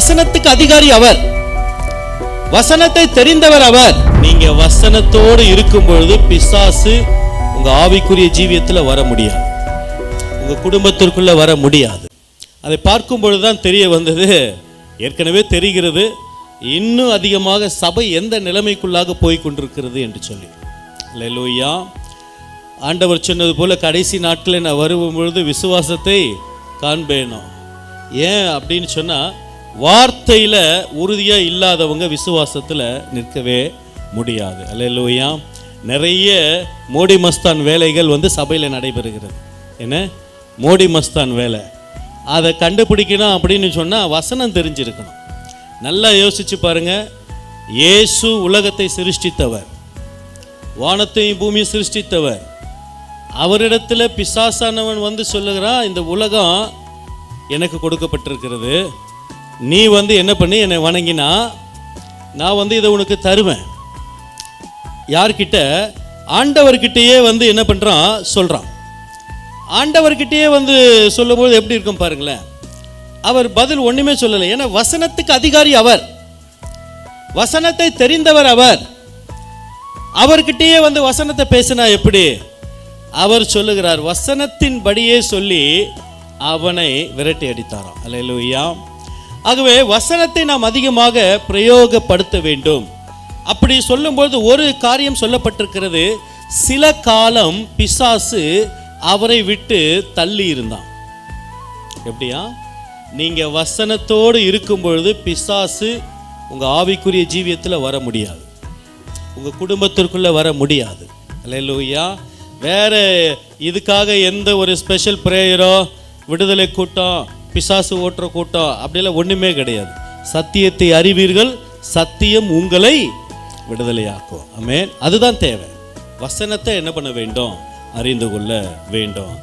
வசனத்துக்கு அதிகாரி அவர், வசனத்தை தெரிந்தவர் அவர். நீங்க வசனத்தோடு இருக்கும் பொழுது பிசாசு உங்க ஆவிக்குரிய ஜீவியத்துல வர முடியாது, உங்க குடும்பத்திற்குள்ள வர முடியாது. அதை பார்க்கும் பொழுதுதான் தெரிய வந்தது, ஏற்கனவே தெரிகிறது, இன்னும் அதிகமாக சபை எந்த நிலைமைக்குள்ளாக போய் கொண்டிருக்கிறது என்று சொல்லி. அல்லேலூயா. ஆண்டவர் சொன்னது போல கடைசி நாட்களில் நான் வரும் பொழுது விசுவாசத்தை காண்பேனோ. ஏன் அப்படின்னு சொன்னால், வார்த்தையில் உறுதியாக இல்லாதவங்க விசுவாசத்தில் நிற்கவே முடியாது. அல்லேலூயா. நிறைய மோடி மஸ்தான் வேலைகள் சபையில் நடைபெறுகிறது. என்ன மோடி மஸ்தான் வேலை? அதை கண்டுபிடிக்கணும் அப்படின்னு சொன்னால் வசனம் தெரிஞ்சிருக்கணும். நல்லா யோசிச்சு பாருங்க. இயேசு உலகத்தை சிருஷ்டித்தவர், வானத்தையும் பூமியை சிருஷ்டித்தவர். அவரிடத்தில் பிசாசானவன் சொல்லுகிறான், இந்த உலகம் எனக்கு கொடுக்கப்பட்டிருக்கிறது, நீ என்ன பண்ணி என்னை வணங்கினா நான் இதை உனக்கு தருவேன். யார்கிட்ட? ஆண்டவர்கிட்டயே என்ன பண்ணுறான், சொல்கிறான். ஆண்டவர்கிட்டயே சொல்லும்போது எப்படி இருக்கும் பாருங்களேன். அவர் பதில் ஒன்றுமே சொல்லலை. ஏன்னா வசனத்துக்கு அதிகாரி அவர், வசனத்தை தெரிந்தவர் அவர். அவர்கிட்டயே வசனத்தை பேசினா எப்படி? அவர் சொல்லுகிறார், வசனத்தின் படியே சொல்லி அவனை விரட்டி அடித்தாராம். அல்லேலூயா. ஆகவே வசனத்தை நாம் அதிகமாக பிரயோகப்படுத்த வேண்டும். அப்படி சொல்லும்போது ஒரு காரியம் சொல்லப்பட்டிருக்கிறது, சில காலம் பிசாசு அவரை விட்டு தள்ளி இருந்தான். எப்படியா? நீங்க வசனத்தோடு இருக்கும் பொழுது பிசாசு உங்க ஆவிக்குரிய ஜீவியத்தில் வர முடியாது, உங்க குடும்பத்திற்குள்ள வர முடியாது. அல்லேலூயா. வேற இதுக்காக எந்த ஒரு ஸ்பெஷல் பிரேயரோ, விடுதலை கூட்டம், பிசாசு ஓட்டுற கூட்டம் அப்படிலாம் ஒன்றுமே கிடையாது. சத்தியத்தை அறிவீர்கள், சத்தியம் உங்களை விடுதலையாக்கும். ஆமென். அதுதான் தேவை. வசனத்தை என்ன பண்ண வேண்டும்? அறிந்து கொள்ள வேண்டும்.